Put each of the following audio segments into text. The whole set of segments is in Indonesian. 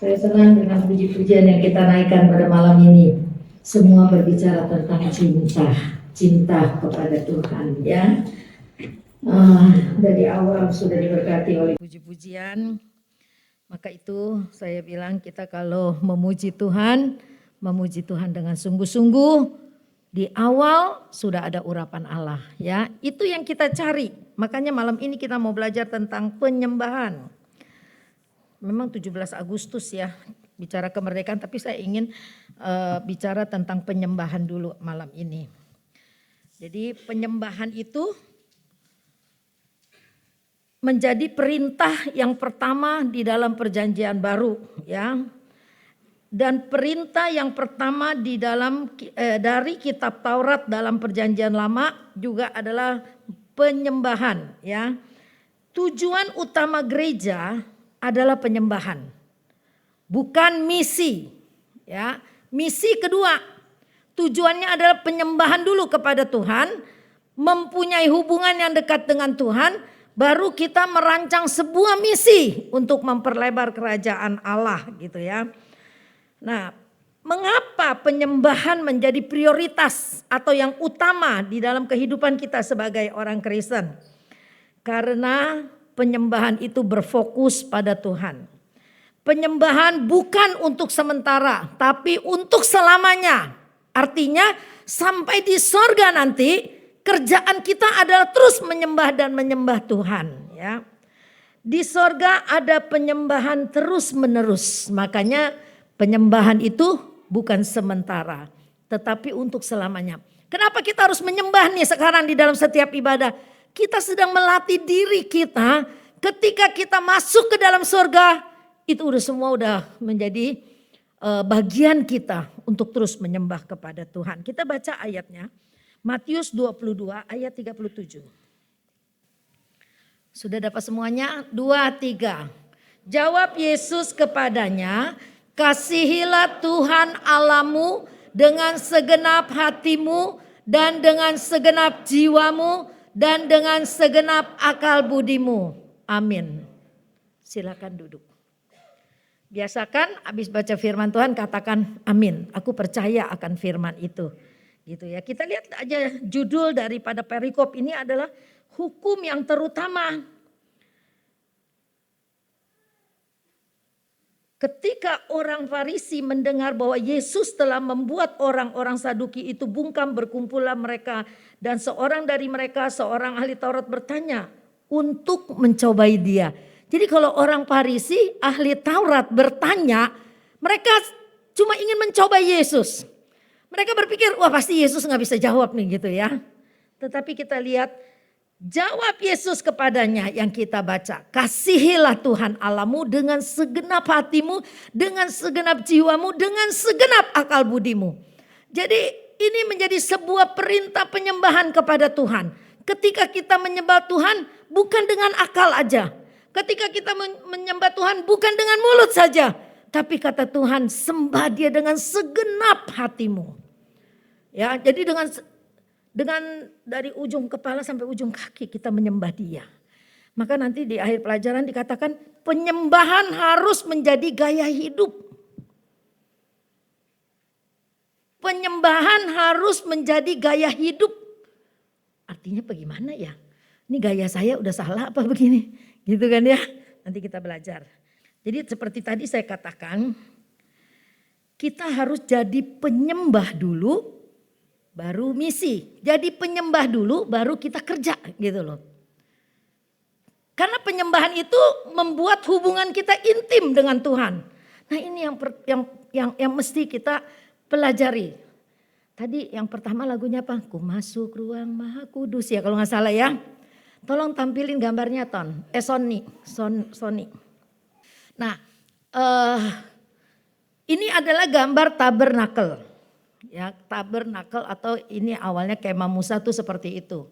Saya senang dengan puji-pujian yang kita naikkan pada malam ini. Semua berbicara tentang cinta, cinta kepada Tuhan, ya. Dari awal sudah diberkati oleh puji-pujian. Maka itu saya bilang kita kalau memuji Tuhan dengan sungguh-sungguh, di awal sudah ada urapan Allah, ya. Itu yang kita cari. Makanya malam ini kita mau belajar tentang penyembahan. Memang 17 Agustus ya, bicara kemerdekaan, tapi saya ingin bicara tentang penyembahan dulu malam ini. Jadi penyembahan itu menjadi perintah yang pertama di dalam perjanjian baru, ya. Dan perintah yang pertama di dalam dari kitab Taurat dalam perjanjian lama juga adalah penyembahan, ya. Tujuan utama gereja adalah penyembahan, bukan misi, ya. Misi kedua, tujuannya adalah penyembahan dulu kepada Tuhan, mempunyai hubungan yang dekat dengan Tuhan, baru kita merancang sebuah misi untuk memperlebar kerajaan Allah, gitu ya. Nah, mengapa penyembahan menjadi prioritas atau yang utama di dalam kehidupan kita sebagai orang Kristen? Karena penyembahan itu berfokus pada Tuhan. Penyembahan bukan untuk sementara, tapi untuk selamanya. Artinya sampai di sorga nanti kerjaan kita adalah terus menyembah dan menyembah Tuhan, ya. Di sorga ada penyembahan terus menerus. Makanya penyembahan itu bukan sementara, tetapi untuk selamanya. Kenapa kita harus menyembah nih sekarang di dalam setiap ibadah? Kita sedang melatih diri kita, ketika kita masuk ke dalam surga, itu semua udah menjadi bagian kita untuk terus menyembah kepada Tuhan. Kita baca ayatnya, Matius 22 ayat 37. Sudah dapat semuanya? 2, 3. Jawab Yesus kepadanya, kasihilah Tuhan Allahmu dengan segenap hatimu dan dengan segenap jiwamu dan dengan segenap akal budimu. Amin. Silakan duduk. Biasakan habis baca firman Tuhan katakan amin. Aku percaya akan firman itu. Gitu ya. Kita lihat aja judul daripada perikop ini adalah hukum yang terutama. Ketika orang Farisi mendengar bahwa Yesus telah membuat orang-orang Saduki itu bungkam, berkumpullah mereka. Dan seorang dari mereka, seorang ahli Taurat bertanya untuk mencobai dia. Jadi kalau orang Farisi, ahli Taurat bertanya, mereka cuma ingin mencobai Yesus. Mereka berpikir, wah pasti Yesus gak bisa jawab nih gitu ya. Tetapi kita lihat, jawab Yesus kepadanya yang kita baca. Kasihilah Tuhan Allahmu dengan segenap hatimu, dengan segenap jiwamu, dengan segenap akal budimu. Jadi ini menjadi sebuah perintah penyembahan kepada Tuhan. Ketika kita menyembah Tuhan bukan dengan akal aja. Ketika kita menyembah Tuhan bukan dengan mulut saja. Tapi kata Tuhan, sembah dia dengan segenap hatimu. Ya, jadi dengan dari ujung kepala sampai ujung kaki kita menyembah dia. Maka nanti di akhir pelajaran dikatakan penyembahan harus menjadi gaya hidup. Penyembahan harus menjadi gaya hidup. Artinya bagaimana ya? Ini gaya saya udah salah apa begini? Gitu kan ya? Nanti kita belajar. Jadi seperti tadi saya katakan, kita harus jadi penyembah dulu. Baru misi. Jadi penyembah dulu baru kita kerja gitu loh. Karena penyembahan itu membuat hubungan kita intim dengan Tuhan. Nah ini yang mesti kita pelajari. Tadi yang pertama lagunya apa? Ku masuk ruang maha kudus ya kalau gak salah ya. Tolong tampilin gambarnya Sony. Nah ini adalah gambar tabernakel. Ya, tabernakel atau ini awalnya kemah Musa tuh seperti itu.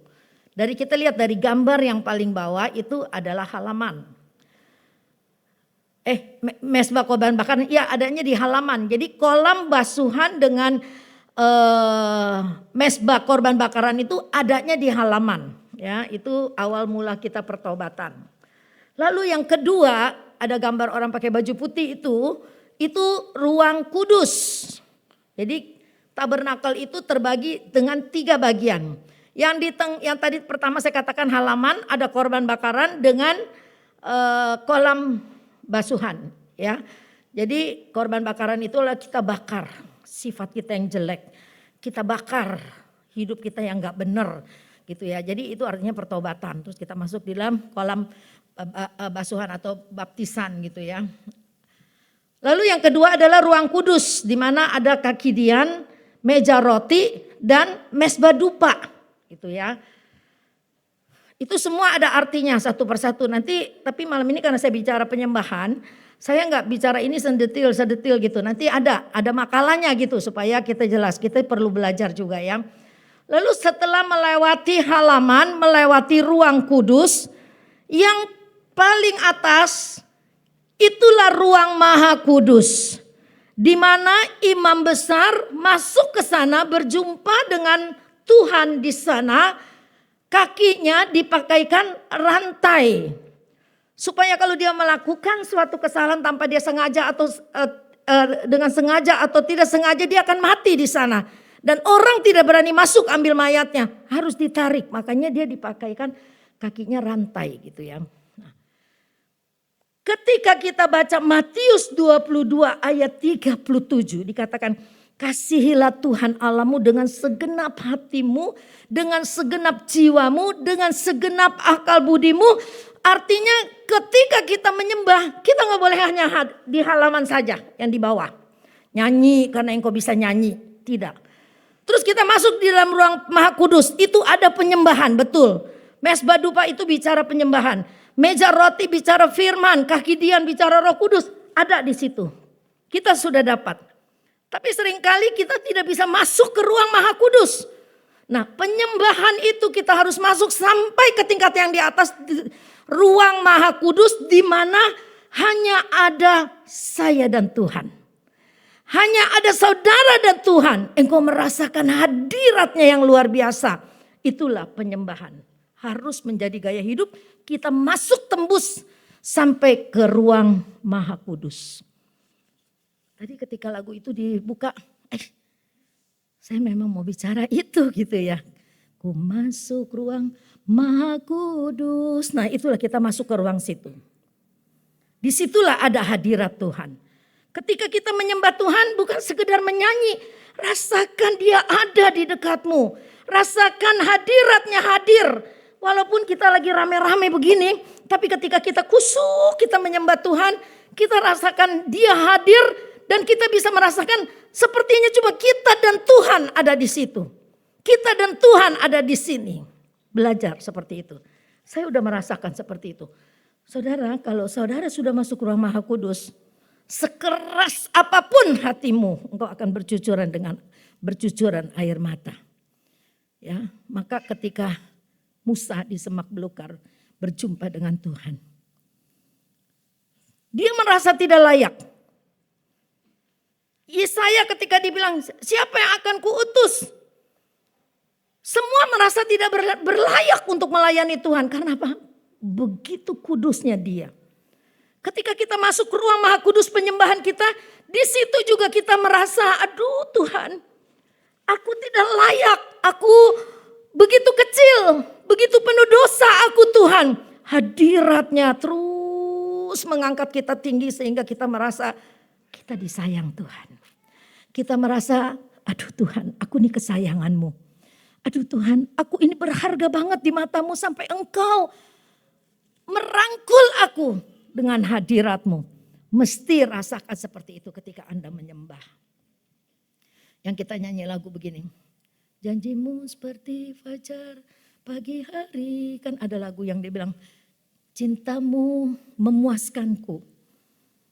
Dari kita lihat dari gambar yang paling bawah itu adalah halaman. Mesbah korban bakaran, ya adanya di halaman. Jadi kolam basuhan dengan mesbah korban bakaran itu adanya di halaman. Ya, itu awal mula kita pertobatan. Lalu yang kedua ada gambar orang pakai baju putih itu. itu ruang kudus. Jadi tabernakel itu terbagi dengan 3 bagian. Yang tadi pertama saya katakan halaman, ada korban bakaran dengan kolam basuhan, ya. Jadi korban bakaran itulah kita bakar sifat kita yang jelek, kita bakar hidup kita yang nggak benar, gitu ya. Jadi itu artinya pertobatan. Terus kita masuk di dalam kolam basuhan atau baptisan, gitu ya. Lalu yang kedua adalah ruang kudus, di mana ada kaki dian, meja roti, dan mesbah dupa, gitu ya. Itu semua ada artinya satu persatu. Nanti, tapi malam ini karena saya bicara penyembahan, saya nggak bicara ini sedetil gitu. Nanti ada makalahnya gitu supaya kita jelas. Kita perlu belajar juga ya. Lalu setelah melewati halaman, melewati ruang kudus, yang paling atas itulah ruang maha kudus. Di mana imam besar masuk ke sana berjumpa dengan Tuhan di sana. Kakinya dipakaikan rantai. Supaya kalau dia melakukan suatu kesalahan tanpa dia sengaja atau dengan sengaja atau tidak sengaja, dia akan mati di sana. Dan orang tidak berani masuk ambil mayatnya, harus ditarik. Makanya dia dipakaikan kakinya rantai gitu ya. Nah, ketika kita baca Matius 22 ayat 37 dikatakan, kasihilah Tuhan Allahmu dengan segenap hatimu, dengan segenap jiwamu, dengan segenap akal budimu. Artinya ketika kita menyembah, kita gak boleh hanya di halaman saja yang di bawah. Nyanyi karena engkau bisa nyanyi, tidak. Terus kita masuk di dalam ruang maha kudus, itu ada penyembahan, betul. Mesbah dupa itu bicara penyembahan. Meja roti bicara firman, kaki dian bicara roh kudus, ada di situ. Kita sudah dapat. Tapi seringkali kita tidak bisa masuk ke ruang maha kudus. Nah, penyembahan itu kita harus masuk sampai ke tingkat yang di atas ruang maha kudus, di mana hanya ada saya dan Tuhan. Hanya ada saudara dan Tuhan. Engkau merasakan hadiratnya yang luar biasa. Itulah penyembahan. Harus menjadi gaya hidup. Kita masuk tembus sampai ke ruang maha kudus. Tadi ketika lagu itu dibuka, saya memang mau bicara itu gitu ya. Ku masuk ruang maha kudus. Nah itulah kita masuk ke ruang situ. Disitulah ada hadirat Tuhan. Ketika kita menyembah Tuhan bukan sekedar menyanyi. Rasakan dia ada di dekatmu. Rasakan hadiratnya hadir. Walaupun kita lagi rame-rame begini. Tapi ketika kita kusuk, kita menyembah Tuhan. Kita rasakan dia hadir. Dan kita bisa merasakan sepertinya cuma kita dan Tuhan ada di situ. Kita dan Tuhan ada di sini. Belajar seperti itu. Saya udah merasakan seperti itu. Saudara, kalau saudara sudah masuk ruang maha kudus, sekeras apapun hatimu, engkau akan bercucuran air mata. Ya, maka ketika Musa di semak belukar berjumpa dengan Tuhan, dia merasa tidak layak. Yesaya ketika dibilang, siapa yang akan kuutus? Semua merasa tidak berlayak untuk melayani Tuhan. Karena apa? Begitu kudusnya dia. Ketika kita masuk ke ruang maha kudus penyembahan kita, di situ juga kita merasa, aduh Tuhan, aku tidak layak. Aku begitu kecil, begitu penuh dosa aku Tuhan. Hadiratnya terus mengangkat kita tinggi sehingga kita merasa kita disayang Tuhan. Kita merasa, aduh Tuhan, aku ini kesayanganmu. Aduh Tuhan, aku ini berharga banget di matamu sampai engkau merangkul aku dengan hadiratmu. Mesti rasakan seperti itu ketika Anda menyembah. Yang kita nyanyi lagu begini. Janjimu seperti fajar pagi hari. Kan ada lagu yang dia bilang, cintamu memuaskanku.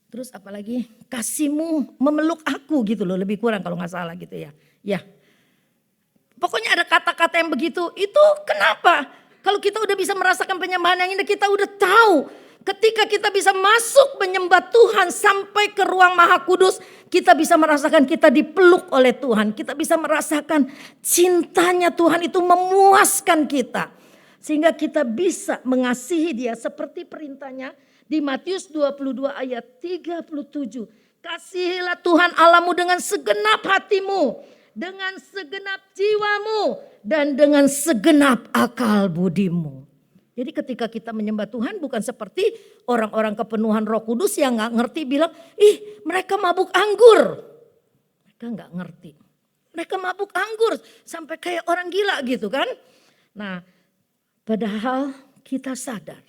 Terus apalagi kasihmu memeluk aku gitu loh, lebih kurang kalau gak salah gitu ya. Ya, pokoknya ada kata-kata yang begitu, itu kenapa? Kalau kita udah bisa merasakan penyembahan yang ini, kita udah tahu. Ketika kita bisa masuk menyembah Tuhan sampai ke ruang maha kudus, kita bisa merasakan kita dipeluk oleh Tuhan. Kita bisa merasakan cintanya Tuhan itu memuaskan kita. Sehingga kita bisa mengasihi dia seperti perintahnya. Di Matius 22 ayat 37. Kasihilah Tuhan Allahmu dengan segenap hatimu, dengan segenap jiwamu, dan dengan segenap akal budimu. Jadi ketika kita menyembah Tuhan bukan seperti orang-orang kepenuhan Roh Kudus yang gak ngerti bilang, ih mereka mabuk anggur. Mereka gak ngerti. Mereka mabuk anggur sampai kayak orang gila gitu kan. Nah padahal kita sadar.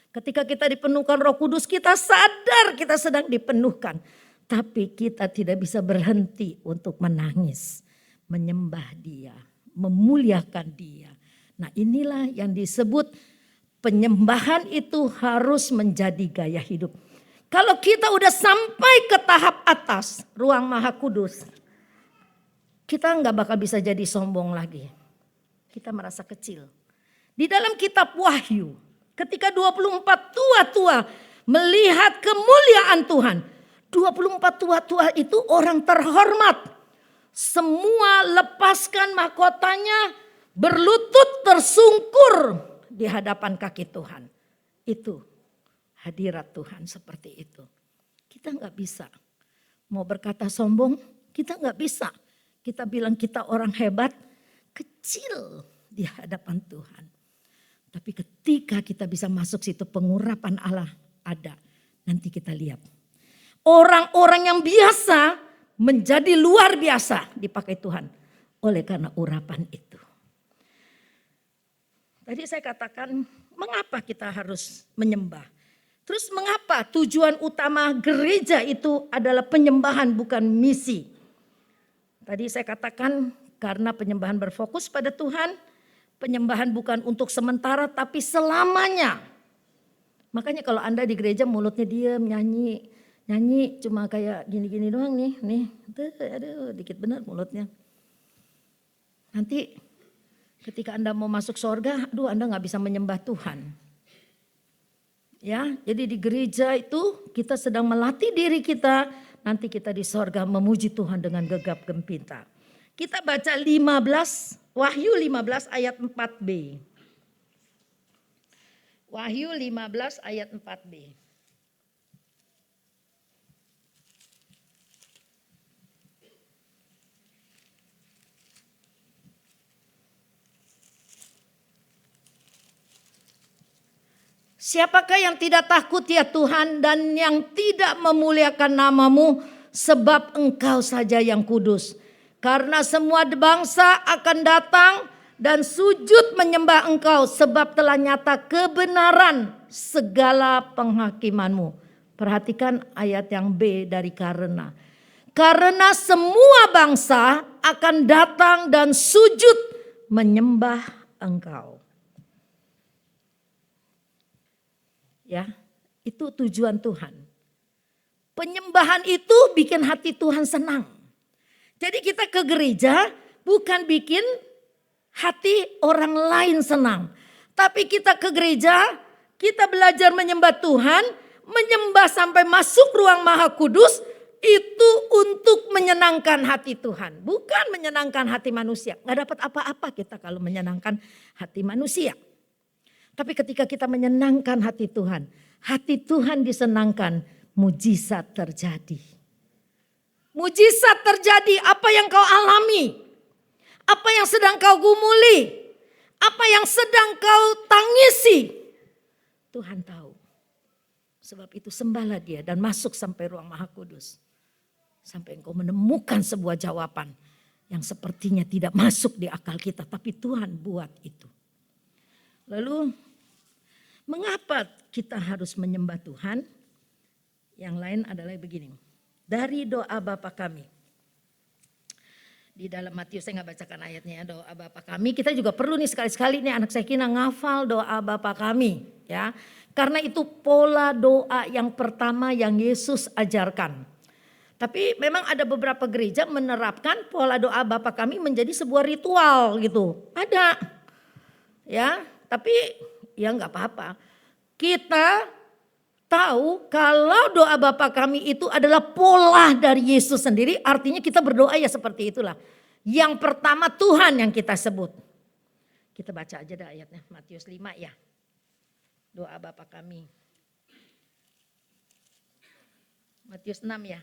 Ketika kita dipenuhkan Roh Kudus kita sadar kita sedang dipenuhkan. Tapi kita tidak bisa berhenti untuk menangis, menyembah Dia, memuliakan Dia. Nah inilah yang disebut penyembahan itu harus menjadi gaya hidup. Kalau kita udah sampai ke tahap atas, ruang Maha Kudus, kita nggak bakal bisa jadi sombong lagi. Kita merasa kecil. Di dalam kitab Wahyu, ketika 24 tua-tua melihat kemuliaan Tuhan, 24 tua-tua itu orang terhormat. Semua lepaskan mahkotanya, berlutut tersungkur di hadapan kaki Tuhan. Itu hadirat Tuhan seperti itu. Kita nggak bisa. Mau berkata sombong, kita nggak bisa. Kita bilang kita orang hebat, kecil di hadapan Tuhan. Tapi ketika kita bisa masuk situ pengurapan Allah ada. Nanti kita lihat. Orang-orang yang biasa menjadi luar biasa dipakai Tuhan oleh karena urapan itu. Tadi saya katakan mengapa kita harus menyembah. Terus mengapa tujuan utama gereja itu adalah penyembahan bukan misi. Tadi saya katakan karena penyembahan berfokus pada Tuhan. Penyembahan bukan untuk sementara tapi selamanya. Makanya kalau Anda di gereja mulutnya diam nyanyi cuma kayak gini-gini doang nih, aduh dikit benar mulutnya. Nanti ketika Anda mau masuk surga, aduh Anda gak bisa menyembah Tuhan. Ya, jadi di gereja itu kita sedang melatih diri kita, nanti kita di surga memuji Tuhan dengan gegap gempita. Kita baca 15, Wahyu 15 ayat 4b. Wahyu 15 ayat 4b. Siapakah yang tidak takut ya Tuhan dan yang tidak memuliakan namamu sebab Engkau saja yang kudus. Karena semua bangsa akan datang dan sujud menyembah Engkau sebab telah nyata kebenaran segala penghakimanmu. Perhatikan ayat yang B dari karena. Karena semua bangsa akan datang dan sujud menyembah Engkau. Ya, itu tujuan Tuhan. Penyembahan itu bikin hati Tuhan senang. Jadi kita ke gereja bukan bikin hati orang lain senang. Tapi kita ke gereja, kita belajar menyembah Tuhan, menyembah sampai masuk ruang Maha Kudus, itu untuk menyenangkan hati Tuhan. Bukan menyenangkan hati manusia. Gak dapat apa-apa kita kalau menyenangkan hati manusia. Tapi ketika kita menyenangkan hati Tuhan disenangkan, mujizat terjadi. Mujizat terjadi, apa yang kau alami, apa yang sedang kau gumuli, apa yang sedang kau tangisi. Tuhan tahu. Sebab itu sembahlah Dia dan masuk sampai ruang Maha Kudus. Sampai engkau menemukan sebuah jawaban yang sepertinya tidak masuk di akal kita, tapi Tuhan buat itu. Lalu mengapa kita harus menyembah Tuhan? Yang lain adalah begini. Dari doa Bapa kami. Di dalam Matius, saya gak bacakan ayatnya, doa Bapa kami. Kita juga perlu nih sekali-sekali nih anak saya kina ngafal doa Bapa kami. Ya, karena itu pola doa yang pertama yang Yesus ajarkan. Tapi memang ada beberapa gereja menerapkan pola doa Bapa kami menjadi sebuah ritual gitu. Ada. Ya, tapi ya nggak apa-apa. Kita tahu kalau doa Bapa kami itu adalah pola dari Yesus sendiri, artinya kita berdoa ya seperti itulah. Yang pertama Tuhan yang kita sebut. Kita baca aja dah ayatnya, Matius 5 ya. Doa Bapa kami. Matius 6 ya.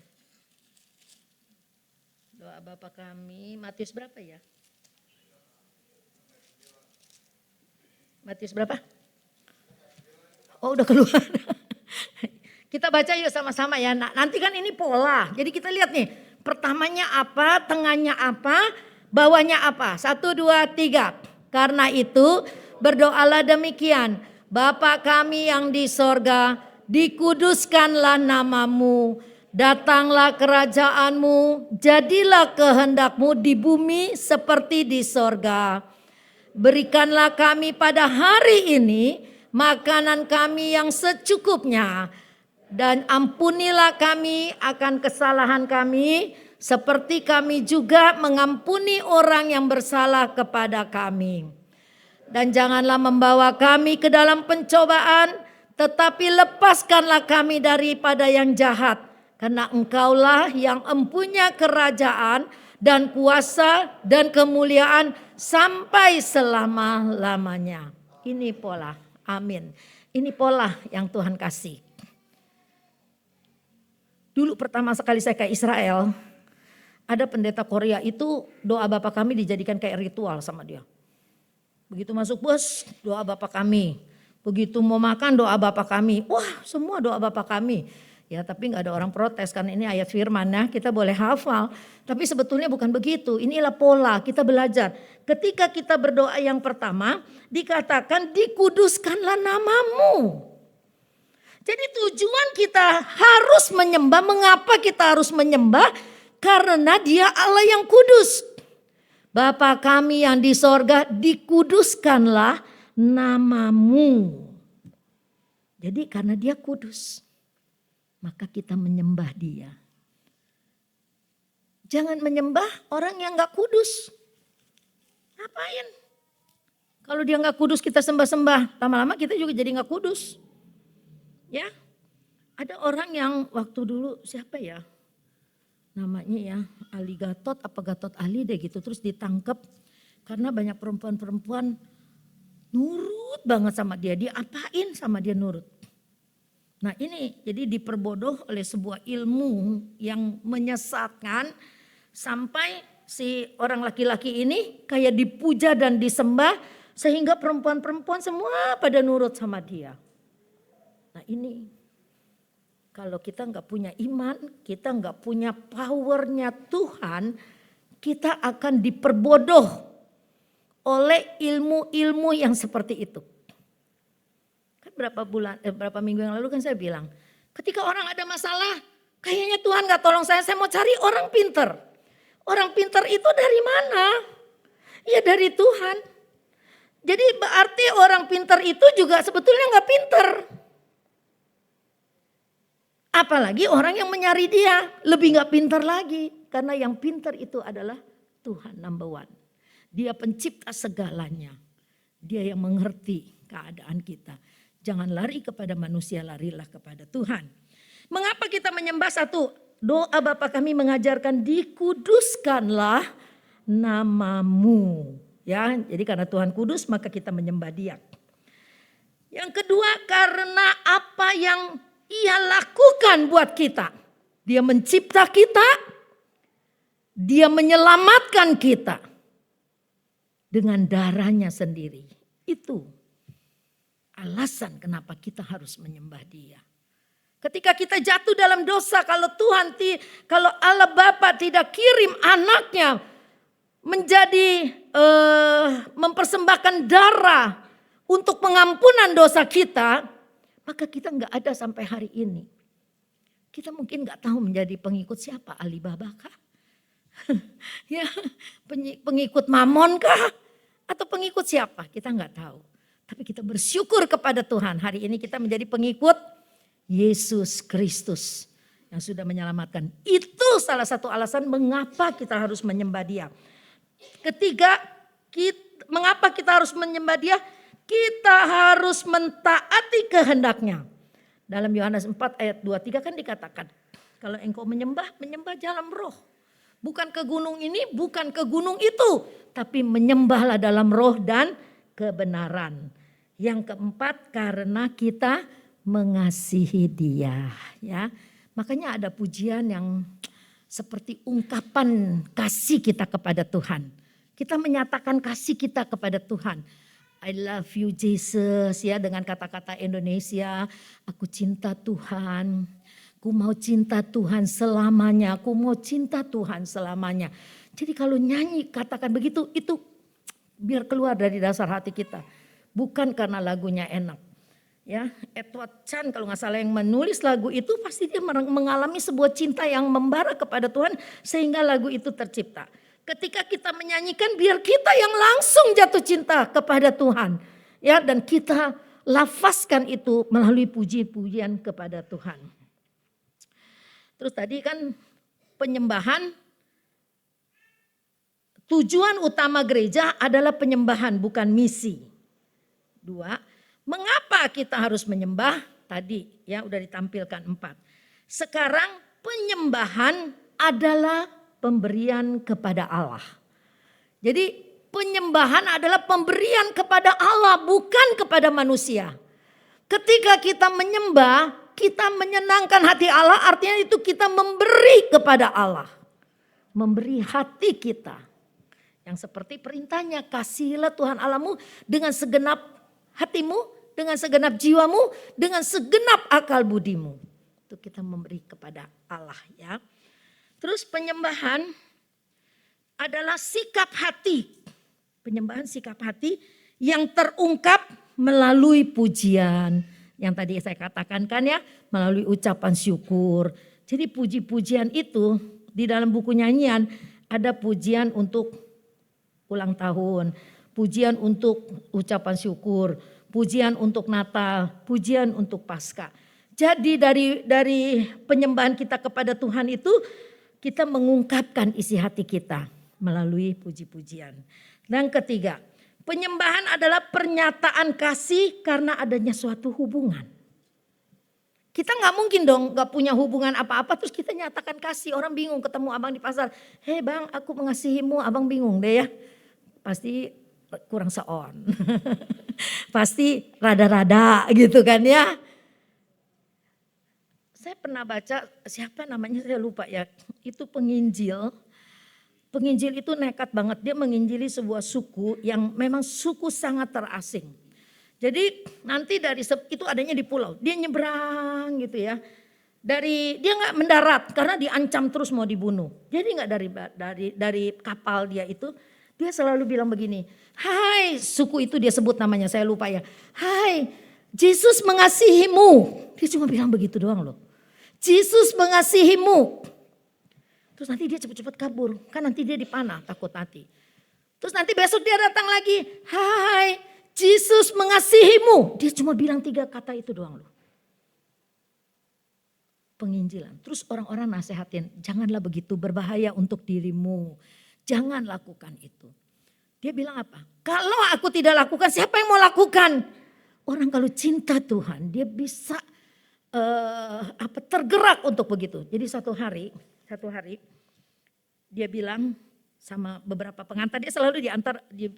Doa Bapa kami, Matius berapa ya? Matius berapa? Oh udah keluar. Kita baca yuk sama-sama ya. Nah, nanti kan ini pola. Jadi kita lihat nih. Pertamanya apa, tengahnya apa, bawahnya apa. 1, 2, 3. Karena itu berdoalah demikian. Bapa kami yang di sorga, dikuduskanlah namamu. Datanglah kerajaanmu, jadilah kehendakmu di bumi seperti di sorga. Berikanlah kami pada hari ini makanan kami yang secukupnya. Dan ampunilah kami akan kesalahan kami seperti kami juga mengampuni orang yang bersalah kepada kami. Dan janganlah membawa kami ke dalam pencobaan, tetapi lepaskanlah kami daripada yang jahat. Karena engkaulah yang empunya kerajaan dan kuasa dan kemuliaan sampai selama-lamanya. Ini pola, amin. Ini pola yang Tuhan kasih. Dulu pertama sekali saya ke Israel, ada pendeta Korea itu doa Bapa kami dijadikan kayak ritual sama dia. Begitu masuk bus, doa Bapa kami. Begitu mau makan, doa Bapa kami. Wah, semua doa Bapa kami. Ya, tapi nggak ada orang protes karena ini ayat firman ya, kita boleh hafal. Tapi sebetulnya bukan begitu. Inilah pola kita belajar. Ketika kita berdoa yang pertama, dikatakan dikuduskanlah namamu. Jadi tujuan kita harus menyembah. Mengapa kita harus menyembah? Karena Dia Allah yang kudus. Bapa kami yang di sorga, dikuduskanlah namamu. Jadi karena Dia kudus, maka kita menyembah Dia. Jangan menyembah orang yang gak kudus. Ngapain? Kalau dia gak kudus kita sembah-sembah, lama-lama kita juga jadi gak kudus. Ya, ada orang yang waktu dulu siapa ya namanya ya, Ali Gatot apa Gatot Ali deh gitu, terus ditangkap karena banyak perempuan-perempuan nurut banget sama dia, diapain sama dia nurut. Nah ini jadi diperbodoh oleh sebuah ilmu yang menyesatkan sampai si orang laki-laki ini kayak dipuja dan disembah sehingga perempuan-perempuan semua pada nurut sama dia. Nah ini kalau kita nggak punya iman, kita nggak punya powernya Tuhan, kita akan diperbodoh oleh ilmu-ilmu yang seperti itu. Kan berapa minggu yang lalu kan saya bilang, ketika orang ada masalah, kayaknya Tuhan nggak tolong saya mau cari orang pinter. Orang pinter itu dari mana? Ya dari Tuhan. Jadi berarti orang pinter itu juga sebetulnya nggak pinter. Apalagi orang yang mencari Dia lebih gak pintar lagi. Karena yang pintar itu adalah Tuhan number one. Dia pencipta segalanya. Dia yang mengerti keadaan kita. Jangan lari kepada manusia, larilah kepada Tuhan. Mengapa kita menyembah? Satu, doa Bapa kami mengajarkan dikuduskanlah namamu. Ya, jadi karena Tuhan kudus maka kita menyembah Dia. Yang kedua, karena apa yang Ia lakukan buat kita. Dia mencipta kita. Dia menyelamatkan kita. Dengan darahnya sendiri. Itu alasan kenapa kita harus menyembah Dia. Ketika kita jatuh dalam dosa, kalau Allah Bapa tidak kirim anaknya menjadi mempersembahkan darah untuk pengampunan dosa kita, maka kita nggak ada sampai hari ini. Kita mungkin nggak tahu menjadi pengikut siapa, Alibaba kah? Ya, pengikut Mamon kah? Atau pengikut siapa? Kita nggak tahu. Tapi kita bersyukur kepada Tuhan. Hari ini kita menjadi pengikut Yesus Kristus yang sudah menyelamatkan. Itu salah satu alasan mengapa kita harus menyembah Dia. Ketiga, mengapa kita harus menyembah Dia? Kita harus mentaati kehendaknya. Dalam Yohanes 4 ayat 23 kan dikatakan, kalau engkau menyembah dalam roh. Bukan ke gunung ini, bukan ke gunung itu. Tapi menyembahlah dalam roh dan kebenaran. Yang keempat, karena kita mengasihi Dia. Ya, makanya ada pujian yang seperti ungkapan kasih kita kepada Tuhan. Kita menyatakan kasih kita kepada Tuhan. I love you Jesus, ya, dengan kata-kata Indonesia. Aku cinta Tuhan. Aku mau cinta Tuhan selamanya. Aku mau cinta Tuhan selamanya. Jadi kalau nyanyi katakan begitu, itu biar keluar dari dasar hati kita. Bukan karena lagunya enak. Ya, Edward Chan kalau nggak salah yang menulis lagu itu pasti dia mengalami sebuah cinta yang membara kepada Tuhan sehingga lagu itu tercipta. Ketika kita menyanyikan biar kita yang langsung jatuh cinta kepada Tuhan. Ya, dan kita lafazkan itu melalui puji-pujian kepada Tuhan. Terus tadi kan penyembahan, tujuan utama gereja adalah penyembahan bukan misi. 2. Mengapa kita harus menyembah? Tadi ya udah ditampilkan 4. Sekarang penyembahan adalah pemberian kepada Allah. Jadi penyembahan adalah pemberian kepada Allah bukan kepada manusia. Ketika kita menyembah, kita menyenangkan hati Allah, artinya itu kita memberi kepada Allah. Memberi hati kita. Yang seperti perintahnya, kasihilah Tuhan Allahmu dengan segenap hatimu, dengan segenap jiwamu, dengan segenap akal budimu. Itu kita memberi kepada Allah, ya. Terus penyembahan adalah sikap hati. Penyembahan sikap hati yang terungkap melalui pujian. Yang tadi saya katakan kan ya, melalui ucapan syukur. Jadi puji-pujian itu di dalam buku nyanyian ada pujian untuk ulang tahun, pujian untuk ucapan syukur, pujian untuk Natal, pujian untuk Paskah. Jadi dari penyembahan kita kepada Tuhan itu kita mengungkapkan isi hati kita melalui puji-pujian. Dan ketiga, penyembahan adalah pernyataan kasih karena adanya suatu hubungan. Kita nggak mungkin dong nggak punya hubungan apa-apa terus kita nyatakan kasih. Orang bingung ketemu abang di pasar, hei bang aku mengasihimu, abang bingung deh ya. Pasti kurang seon. Pasti rada-rada gitu kan ya. Saya pernah baca siapa namanya saya lupa ya. Itu penginjil. Penginjil itu nekat banget. Dia menginjili sebuah suku yang memang suku sangat terasing. Jadi nanti itu adanya di pulau. Dia nyebrang gitu ya. Dia nggak mendarat karena diancam terus mau dibunuh. Jadi nggak dari kapal dia itu. Dia selalu bilang begini, hai suku itu dia sebut namanya saya lupa ya. Hai Yesus mengasihimu. Dia cuma bilang begitu doang loh. Yesus mengasihimu. Terus nanti dia cepat-cepat kabur. Kan nanti dia dipanah takut mati. Terus nanti besok dia datang lagi. Hai Yesus mengasihimu. Dia cuma bilang 3 kata itu doang loh. Penginjilan. Terus orang-orang nasehatin. Janganlah begitu berbahaya untuk dirimu. Jangan lakukan itu. Dia bilang apa? Kalau aku tidak lakukan, siapa yang mau lakukan? Orang kalau cinta Tuhan, dia bisa tergerak untuk begitu. Jadi satu hari dia bilang sama beberapa pengantar, dia selalu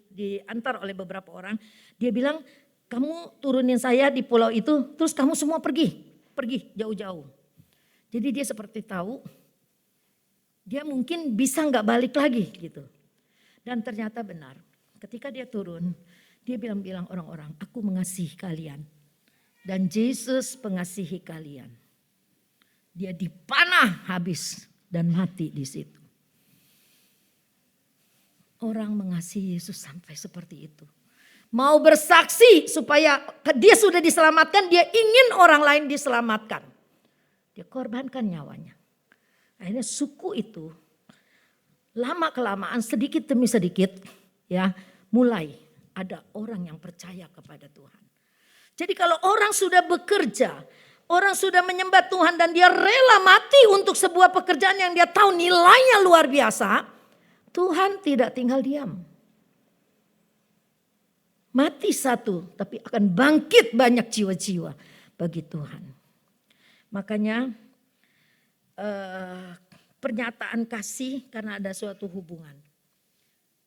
diantar oleh beberapa orang. Dia bilang, kamu turunin saya di pulau itu, terus kamu semua pergi jauh-jauh. Jadi dia seperti tahu. Dia mungkin bisa nggak balik lagi gitu. Dan ternyata benar. Ketika dia turun, dia bilang orang-orang, aku mengasihi kalian. Dan Yesus mengasihi kalian. Dia dipanah habis dan mati di situ. Orang mengasihi Yesus sampai seperti itu. Mau bersaksi supaya dia sudah diselamatkan, dia ingin orang lain diselamatkan. Dia korbankan nyawanya. Akhirnya suku itu lama-kelamaan sedikit demi sedikit ya mulai ada orang yang percaya kepada Tuhan. Jadi kalau orang sudah bekerja, orang sudah menyembah Tuhan dan dia rela mati untuk sebuah pekerjaan yang dia tahu nilainya luar biasa, Tuhan tidak tinggal diam. Mati satu tapi akan bangkit banyak jiwa-jiwa bagi Tuhan. Makanya pernyataan kasih karena ada suatu hubungan.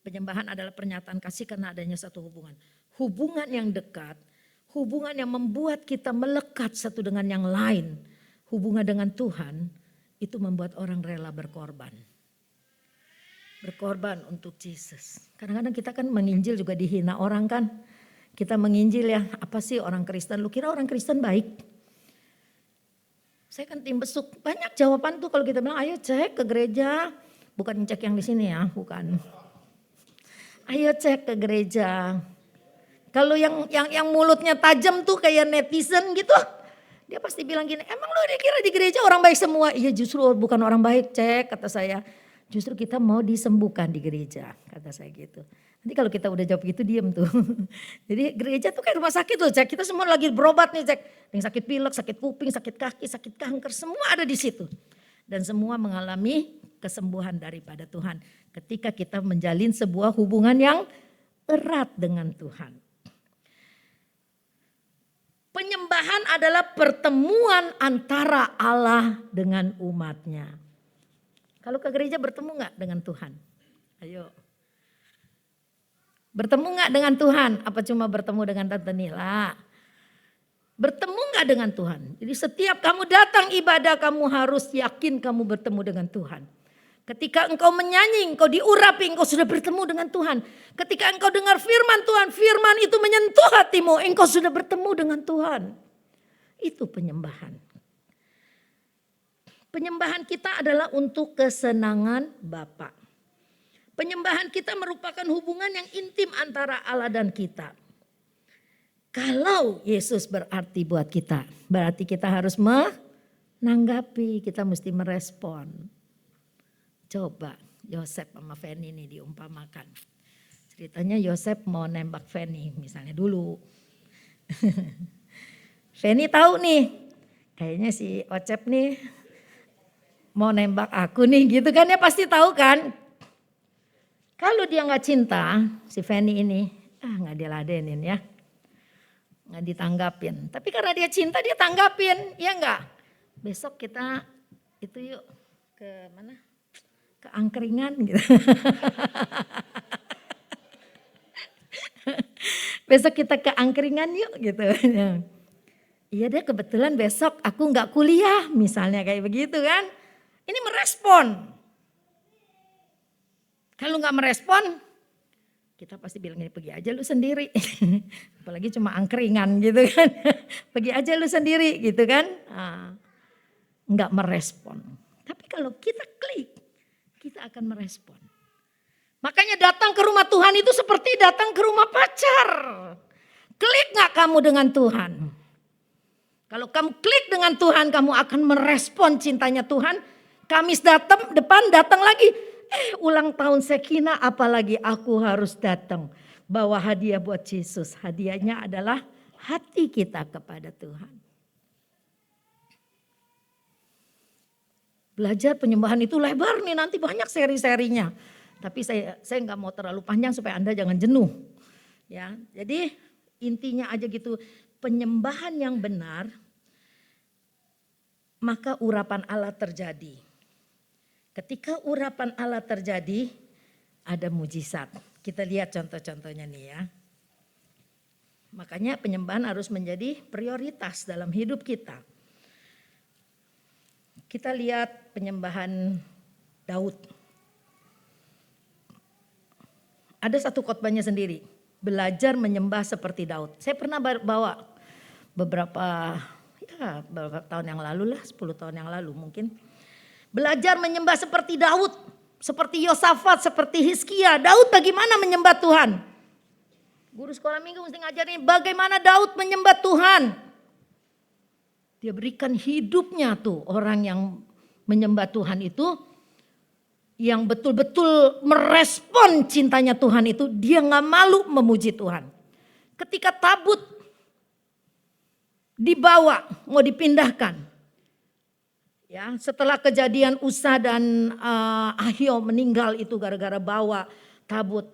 Penyembahan adalah pernyataan kasih karena adanya satu hubungan. Hubungan yang dekat, hubungan yang membuat kita melekat satu dengan yang lain. Hubungan dengan Tuhan itu membuat orang rela berkorban. Berkorban untuk Yesus. Kadang-kadang kita kan menginjil juga dihina orang kan. Kita menginjil ya, apa sih orang Kristen? Lu kira orang Kristen baik? Saya kan tim besuk, banyak jawaban tuh kalau kita bilang ayo cek ke gereja. Bukan cek yang di sini ya, bukan. Ayo cek ke gereja. Kalau yang mulutnya tajam tuh kayak netizen gitu. Dia pasti bilang gini, emang lu dikira di gereja orang baik semua? Iya justru bukan orang baik, cek kata saya. Justru kita mau disembuhkan di gereja, kata saya gitu. Nanti kalau kita udah jawab gitu diem tuh. Jadi gereja tuh kayak rumah sakit loh, cek. Kita semua lagi berobat nih, cek. Yang sakit pilek, sakit kuping, sakit kaki, sakit kanker, semua ada di situ. Dan semua mengalami kesembuhan daripada Tuhan. Ketika kita menjalin sebuah hubungan yang erat dengan Tuhan. Penyembahan adalah pertemuan antara Allah dengan umatnya. Kalau ke gereja bertemu gak dengan Tuhan? Ayo. Bertemu gak dengan Tuhan? Apa cuma bertemu dengan Tante Nila? Bertemu gak dengan Tuhan? Jadi setiap kamu datang ibadah kamu harus yakin kamu bertemu dengan Tuhan. Ketika engkau menyanyi, engkau diurapi, engkau sudah bertemu dengan Tuhan. Ketika engkau dengar firman Tuhan, firman itu menyentuh hatimu, engkau sudah bertemu dengan Tuhan. Itu penyembahan. Penyembahan kita adalah untuk kesenangan Bapa. Penyembahan kita merupakan hubungan yang intim antara Allah dan kita. Kalau Yesus berarti buat kita, berarti kita harus menanggapi, kita mesti merespon. Coba Yosef sama Feni ini diumpamakan. Ceritanya Yosef mau nembak Feni misalnya dulu. Feni tahu nih, kayaknya si Ocep nih mau nembak aku nih gitu kan, ya pasti tahu kan. Kalau dia gak cinta si Feni ini, gak diladenin ya. Gak ditanggapin. Tapi karena dia cinta dia tanggapin, ya enggak? Besok kita itu yuk ke mana? Ke angkringan gitu. Besok kita ke angkringan yuk gitu. Iya deh kebetulan besok aku gak kuliah misalnya kayak begitu kan. Ini merespon. Kalau gak merespon, kita pasti bilang ini pergi aja lu sendiri. Apalagi cuma angkringan gitu kan. Pergi aja lu sendiri gitu kan. Gak merespon. Tapi kalau kita klik, kita akan merespon. Makanya datang ke rumah Tuhan itu seperti datang ke rumah pacar. Klik gak kamu dengan Tuhan? Kalau kamu klik dengan Tuhan, kamu akan merespon cintanya Tuhan. Kamis depan datang lagi. Ulang tahun Sekina apalagi aku harus datang. Bawa hadiah buat Yesus. Hadiahnya adalah hati kita kepada Tuhan. Belajar penyembahan itu lebar nih, nanti banyak seri-serinya. Tapi saya nggak mau terlalu panjang supaya Anda jangan jenuh. Ya, jadi intinya aja gitu, penyembahan yang benar maka urapan Allah terjadi. Ketika urapan Allah terjadi, ada mujizat. Kita lihat contoh-contohnya nih ya. Makanya penyembahan harus menjadi prioritas dalam hidup kita. Kita lihat penyembahan Daud. Ada satu khotbahnya sendiri. Belajar menyembah seperti Daud. Saya pernah bawa beberapa tahun yang lalu lah, 10 tahun yang lalu mungkin. Belajar menyembah seperti Daud, seperti Yosafat, seperti Hizkia. Daud bagaimana menyembah Tuhan? Guru sekolah minggu mesti ngajarin bagaimana Daud menyembah Tuhan. Dia berikan hidupnya tuh orang yang menyembah Tuhan itu. Yang betul-betul merespon cintanya Tuhan itu. Dia gak malu memuji Tuhan. Ketika tabut dibawa mau dipindahkan. Ya, setelah kejadian Usa dan Ahio meninggal itu gara-gara bawa tabut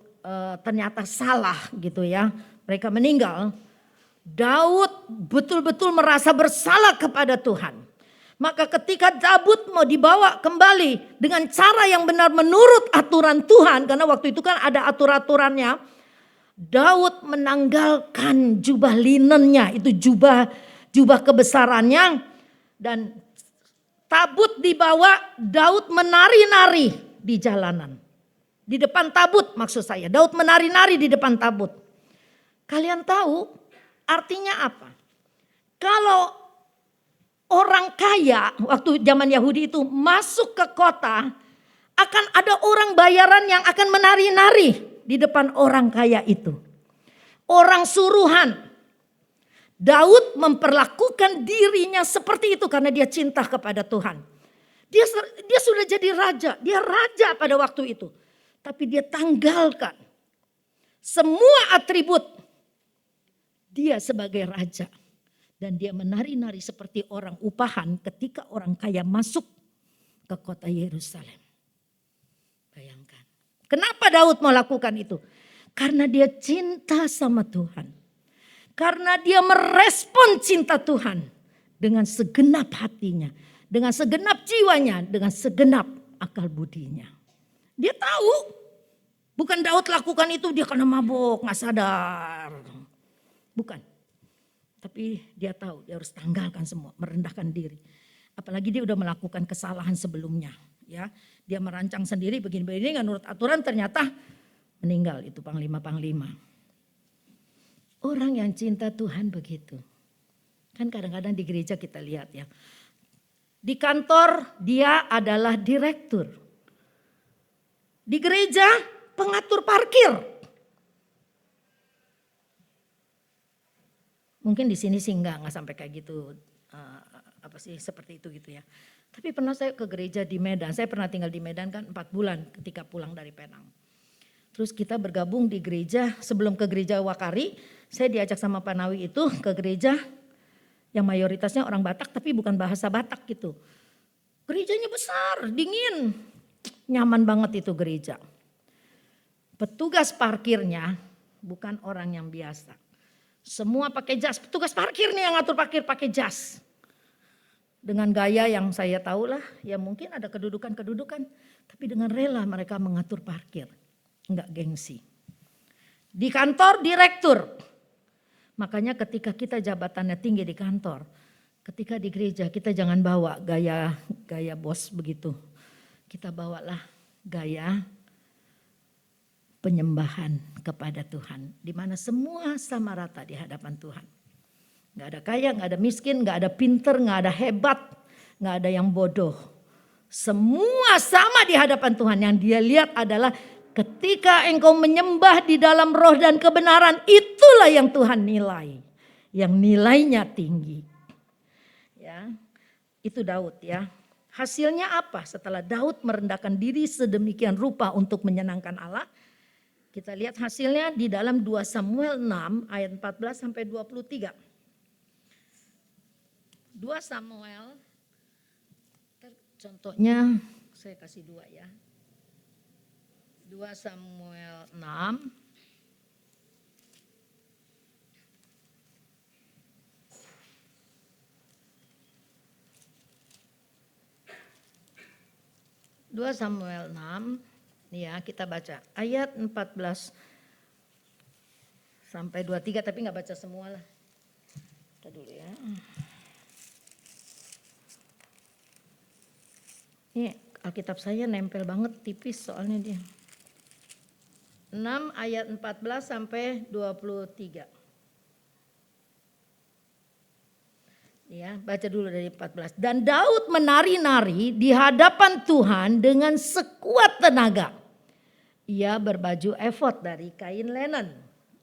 ternyata salah gitu ya. Mereka meninggal. Daud betul-betul merasa bersalah kepada Tuhan. Maka ketika tabut mau dibawa kembali dengan cara yang benar menurut aturan Tuhan. Karena waktu itu kan ada aturan-aturannya. Daud menanggalkan jubah linennya. Itu jubah kebesarannya. Dan tabut dibawa, Daud menari-nari di jalanan. Di depan tabut maksud saya. Daud menari-nari di depan tabut. Kalian tahu artinya apa? Kalau orang kaya waktu zaman Yahudi itu masuk ke kota, akan ada orang bayaran yang akan menari-nari di depan orang kaya itu. Orang suruhan. Daud memperlakukan dirinya seperti itu karena dia cinta kepada Tuhan. Dia sudah jadi raja, dia raja pada waktu itu. Tapi dia tanggalkan semua atribut dia sebagai raja. Dan dia menari-nari seperti orang upahan ketika orang kaya masuk ke kota Yerusalem. Bayangkan. Kenapa Daud melakukan itu? Karena dia cinta sama Tuhan. Karena dia merespon cinta Tuhan dengan segenap hatinya. Dengan segenap jiwanya, dengan segenap akal budinya. Dia tahu. Bukan Daud lakukan itu dia karena mabuk, gak sadar. Bukan. Tapi dia tahu dia harus tanggalkan semua, merendahkan diri. Apalagi dia udah melakukan kesalahan sebelumnya. Ya, dia merancang sendiri begini-begini nggak menurut aturan, ternyata meninggal itu panglima-panglima. Orang yang cinta Tuhan begitu. Kan kadang-kadang di gereja kita lihat ya. Di kantor dia adalah direktur. Di gereja pengatur parkir. Mungkin di sini sih enggak sampai kayak gitu. Seperti itu gitu ya. Tapi pernah saya ke gereja di Medan. Saya pernah tinggal di Medan kan 4 bulan ketika pulang dari Penang. Terus kita bergabung di gereja, sebelum ke gereja Wakari, saya diajak sama Pak Nawi itu ke gereja yang mayoritasnya orang Batak tapi bukan bahasa Batak gitu. Gerejanya besar, dingin, nyaman banget itu gereja. Petugas parkirnya bukan orang yang biasa. Semua pakai jas, petugas parkir nih yang ngatur parkir pakai jas. Dengan gaya yang saya tahu lah, ya mungkin ada kedudukan-kedudukan. Tapi dengan rela mereka mengatur parkir. Enggak gengsi. Di kantor direktur. Makanya ketika kita jabatannya tinggi di kantor. Ketika di gereja kita jangan bawa gaya bos begitu. Kita bawalah gaya penyembahan kepada Tuhan. Di mana semua sama rata di hadapan Tuhan. Gak ada kaya, gak ada miskin, gak ada pinter, gak ada hebat, gak ada yang bodoh. Semua sama di hadapan Tuhan. Yang dia lihat adalah ketika engkau menyembah di dalam roh dan kebenaran, itulah yang Tuhan nilai. Yang nilainya tinggi. Ya, itu Daud ya. Hasilnya apa? Setelah Daud merendahkan diri sedemikian rupa untuk menyenangkan Allah. Kita lihat hasilnya di dalam 2 Samuel 6 ayat 14 sampai 23. 2 Samuel, contohnya saya kasih 2 ya. 2 Samuel 6. Dua Samuel 6, ya kita baca ayat 14 sampai 23 tapi nggak baca semua lah. Kita dulu ya. Ini Alkitab saya nempel banget tipis soalnya dia. 6 ayat 14 sampai 23. Ya, baca dulu dari 14. Dan Daud menari-nari di hadapan Tuhan dengan sekuat tenaga. Ia berbaju efod dari kain linen.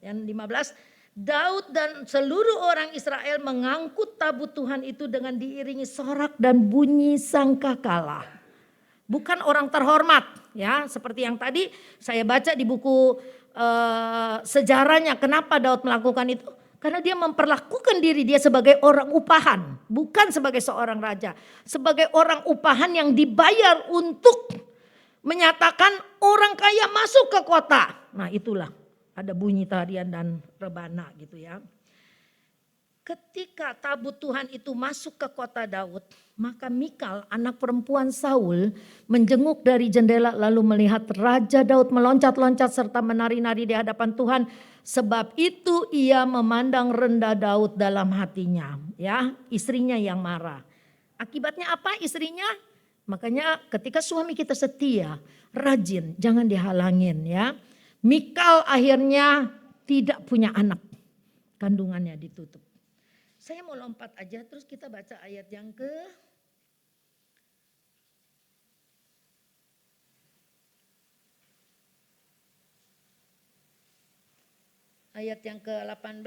Yang 15, Daud dan seluruh orang Israel mengangkut tabut Tuhan itu dengan diiringi sorak dan bunyi sangkakala. Bukan orang terhormat ya, seperti yang tadi saya baca di buku sejarahnya. Kenapa Daud melakukan itu? Karena dia memperlakukan diri dia sebagai orang upahan, bukan sebagai seorang raja. Sebagai orang upahan yang dibayar untuk menyatakan orang kaya masuk ke kota. Nah itulah ada bunyi tarian dan rebana gitu ya. Ketika tabut Tuhan itu masuk ke kota Daud, maka Mikal anak perempuan Saul menjenguk dari jendela lalu melihat Raja Daud meloncat-loncat serta menari-nari di hadapan Tuhan. Sebab itu ia memandang rendah Daud dalam hatinya. Ya, istrinya yang marah. Akibatnya apa istrinya? Makanya ketika suami kita setia, rajin, jangan dihalangin ya. Mikal akhirnya tidak punya anak. Kandungannya ditutup. Saya mau lompat aja terus kita baca ayat yang ke-18.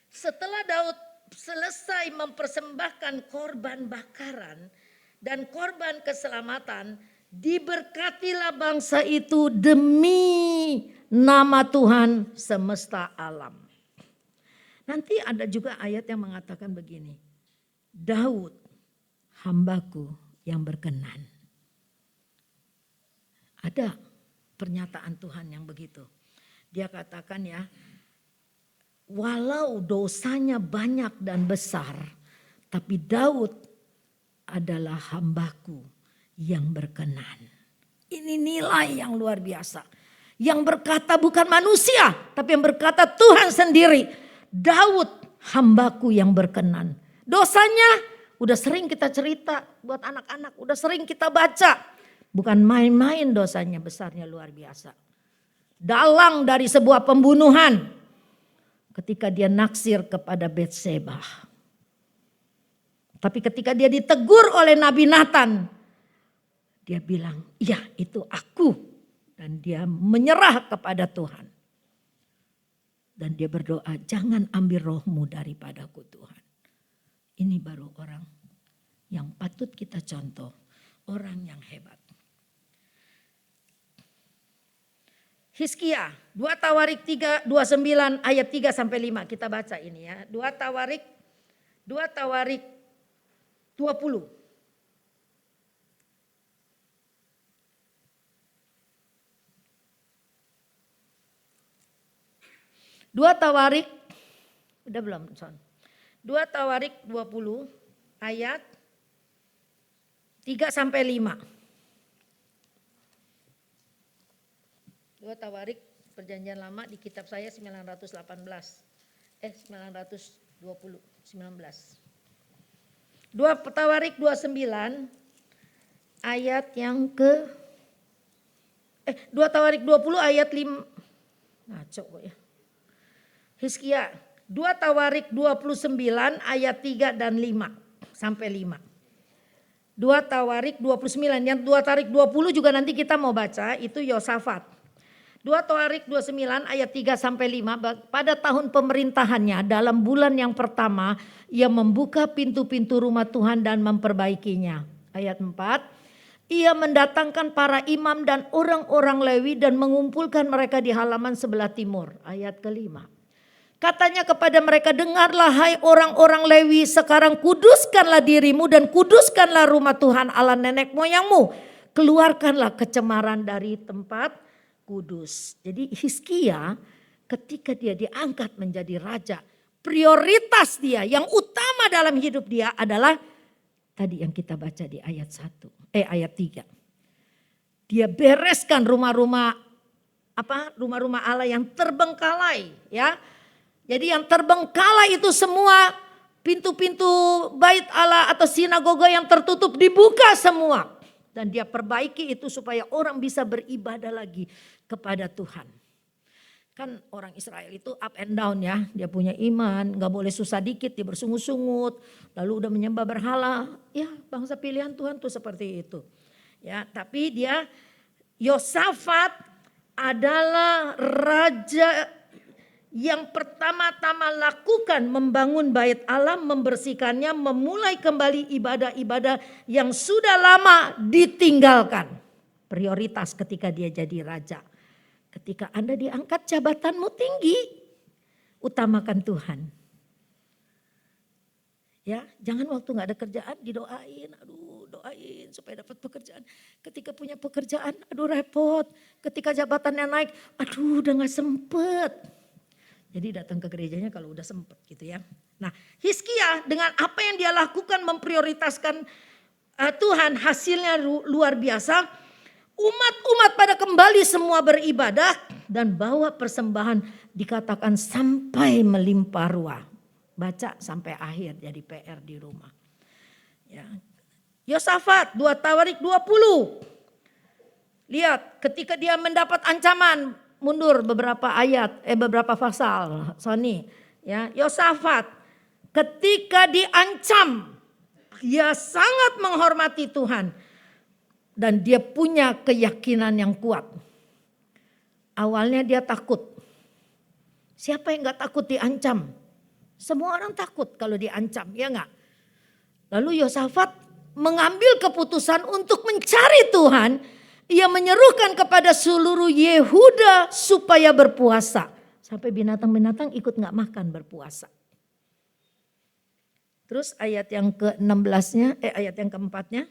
Setelah Daud selesai mempersembahkan korban bakaran dan korban keselamatan, diberkatilah bangsa itu demi nama Tuhan semesta alam. Nanti ada juga ayat yang mengatakan begini, Daud hambaku yang berkenan. Ada pernyataan Tuhan yang begitu. Dia katakan ya, walau dosanya banyak dan besar, tapi Daud adalah hambaku yang berkenan. Ini nilai yang luar biasa. Yang berkata bukan manusia, tapi yang berkata Tuhan sendiri. Daud hambaku yang berkenan. Dosanya udah sering kita cerita buat anak-anak, udah sering kita baca. Bukan main-main dosanya, besarnya luar biasa. Dalang dari sebuah pembunuhan. Ketika dia naksir kepada Betseba. Tapi ketika dia ditegur oleh Nabi Nathan, dia bilang, iya itu aku. Dan dia menyerah kepada Tuhan. Dan dia berdoa, jangan ambil rohmu daripadaku Tuhan. Ini baru orang yang patut kita contoh. Orang yang hebat. Hizkia, 2 Tawarik 29 ayat 3-5 kita baca ini ya. 2 Tawarik 20. Dua Tawarik, udah belum Son? 2 Tawarik 20 ayat 3-5. 2 Tawarik perjanjian lama di kitab saya 920, 19. 2 Tawarik 29 ayat yang 2 Tawarik 20 ayat 5. Ngaco kok ya. Hizkia 2 Tawarik 29 ayat 3 dan 5 sampai 5. 2 Tawarik 29, yang 2 Tawarik 20 juga nanti kita mau baca itu Yosafat. 2 Tawarik 29 ayat 3 sampai 5, pada tahun pemerintahannya dalam bulan yang pertama ia membuka pintu-pintu rumah Tuhan dan memperbaikinya. Ayat 4, ia mendatangkan para imam dan orang-orang Lewi dan mengumpulkan mereka di halaman sebelah timur. Ayat ke-5. Katanya kepada mereka, dengarlah hai orang-orang Lewi, sekarang kuduskanlah dirimu dan kuduskanlah rumah Tuhan Allah nenek moyangmu. Keluarkanlah kecemaran dari tempat kudus. Jadi Hizkia ketika dia diangkat menjadi raja, prioritas dia yang utama dalam hidup dia adalah tadi yang kita baca di ayat 3. Dia bereskan rumah-rumah Allah yang terbengkalai ya. Jadi yang terbengkalai itu semua pintu-pintu bait Allah atau sinagoga yang tertutup dibuka semua. Dan dia perbaiki itu supaya orang bisa beribadah lagi kepada Tuhan. Kan orang Israel itu up and down ya. Dia punya iman, gak boleh susah dikit, dia bersungut-sungut. Lalu udah menyembah berhala. Ya bangsa pilihan Tuhan tuh seperti itu. Ya, tapi dia Yosafat adalah raja yang pertama-tama lakukan membangun bait Allah, membersihkannya, memulai kembali ibadah-ibadah yang sudah lama ditinggalkan. Prioritas ketika dia jadi raja. Ketika Anda diangkat jabatanmu tinggi, utamakan Tuhan. Ya, jangan waktu gak ada kerjaan didoain, doain supaya dapat pekerjaan. Ketika punya pekerjaan, repot. Ketika jabatannya naik, udah gak sempet. Jadi datang ke gerejanya kalau udah sempet gitu ya. Nah Hizkia dengan apa yang dia lakukan memprioritaskan Tuhan, hasilnya luar biasa. Umat-umat pada kembali semua beribadah dan bawa persembahan, dikatakan sampai melimpah ruah. baca sampai akhir jadi PR di rumah. Ya. Yosafat 2 Tawarik 20. Lihat ketika dia mendapat ancaman mundur beberapa ayat, beberapa pasal. Sony, ya, Yosafat ketika diancam dia sangat menghormati Tuhan dan dia punya keyakinan yang kuat. Awalnya dia takut. Siapa yang gak takut diancam? Semua orang takut kalau diancam, ya enggak? Lalu Yosafat mengambil keputusan untuk mencari Tuhan. Ia menyerukan kepada seluruh Yehuda supaya berpuasa. Sampai binatang-binatang ikut gak makan berpuasa. Terus ayat yang ke-16-nya, ayat yang ke-4-nya.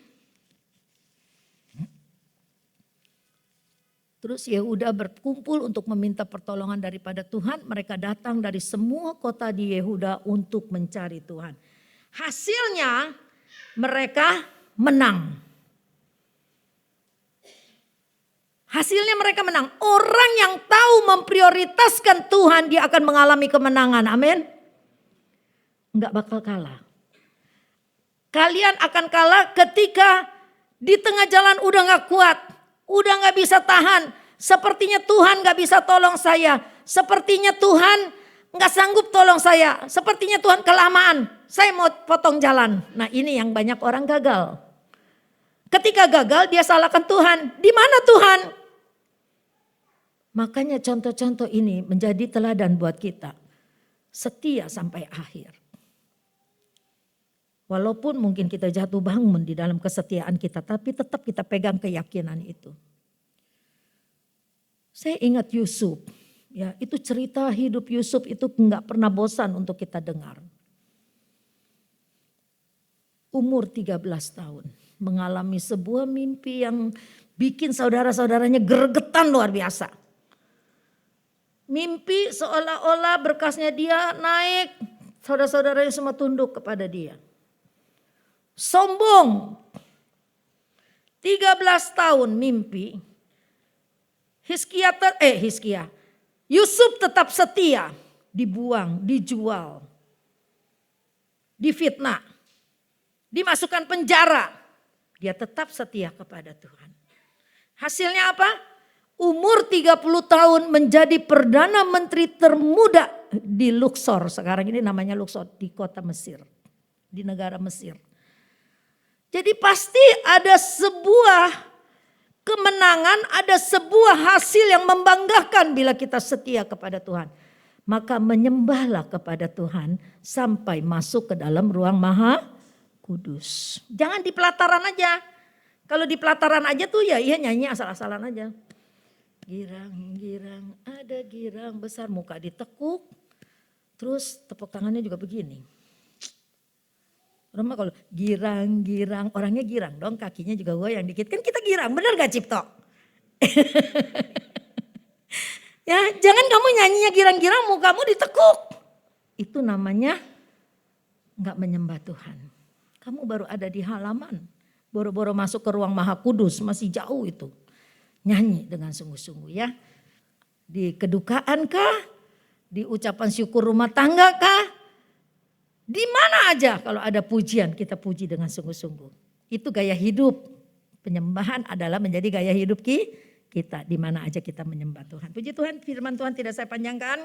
Terus Yehuda berkumpul untuk meminta pertolongan daripada Tuhan. Mereka datang dari semua kota di Yehuda untuk mencari Tuhan. Hasilnya mereka menang. Hasilnya mereka menang. Orang yang tahu memprioritaskan Tuhan dia akan mengalami kemenangan. Amin. Enggak bakal kalah. Kalian akan kalah ketika di tengah jalan udah gak kuat. Udah gak bisa tahan. Sepertinya Tuhan gak bisa tolong saya. Sepertinya Tuhan gak sanggup tolong saya. Sepertinya Tuhan kelamaan. Saya mau potong jalan. Nah ini yang banyak orang gagal. Ketika gagal dia salahkan Tuhan. Di mana Tuhan? Makanya contoh-contoh ini menjadi teladan buat kita. Setia sampai akhir. Walaupun mungkin kita jatuh bangun di dalam kesetiaan kita. Tapi tetap kita pegang keyakinan itu. Saya ingat Yusuf. Ya, itu cerita hidup Yusuf itu enggak pernah bosan untuk kita dengar. Umur 13 tahun. Mengalami sebuah mimpi yang bikin saudara-saudaranya gregetan luar biasa. Mimpi seolah-olah berkasnya dia naik. Saudara-saudaranya semua tunduk kepada dia. Sombong. 13 tahun mimpi. Yusuf tetap setia. Dibuang, dijual. Difitnah. Dimasukkan penjara. Dia tetap setia kepada Tuhan. Hasilnya apa? Umur 30 tahun menjadi Perdana Menteri termuda di Luxor. Sekarang ini namanya Luxor di kota Mesir. Di negara Mesir. Jadi pasti ada sebuah kemenangan, ada sebuah hasil yang membanggakan bila kita setia kepada Tuhan. Maka menyembahlah kepada Tuhan sampai masuk ke dalam ruang Maha Kudus. Jangan di pelataran aja. Kalau di pelataran aja tuh ya iya nyanyi asal-asalan aja. Girang-girang, ada girang besar, muka ditekuk. Terus tepuk tangannya juga begini. Orang kalau girang-girang, orangnya girang dong, kakinya juga goyang dikit. Kan kita girang, bener gak Cipto? Ya, jangan kamu nyanyinya girang-girang, mukamu ditekuk. Itu namanya gak menyembah Tuhan. Kamu baru ada di halaman, boro-boro masuk ke ruang Maha Kudus, masih jauh itu. Nyanyi dengan sungguh-sungguh ya. Di kedukaan kah? Di ucapan syukur rumah tangga kah? Di mana aja kalau ada pujian kita puji dengan sungguh-sungguh. Itu gaya hidup. Penyembahan adalah menjadi gaya hidup kita. Di mana aja kita menyembah Tuhan. Puji Tuhan, firman Tuhan tidak saya panjangkan.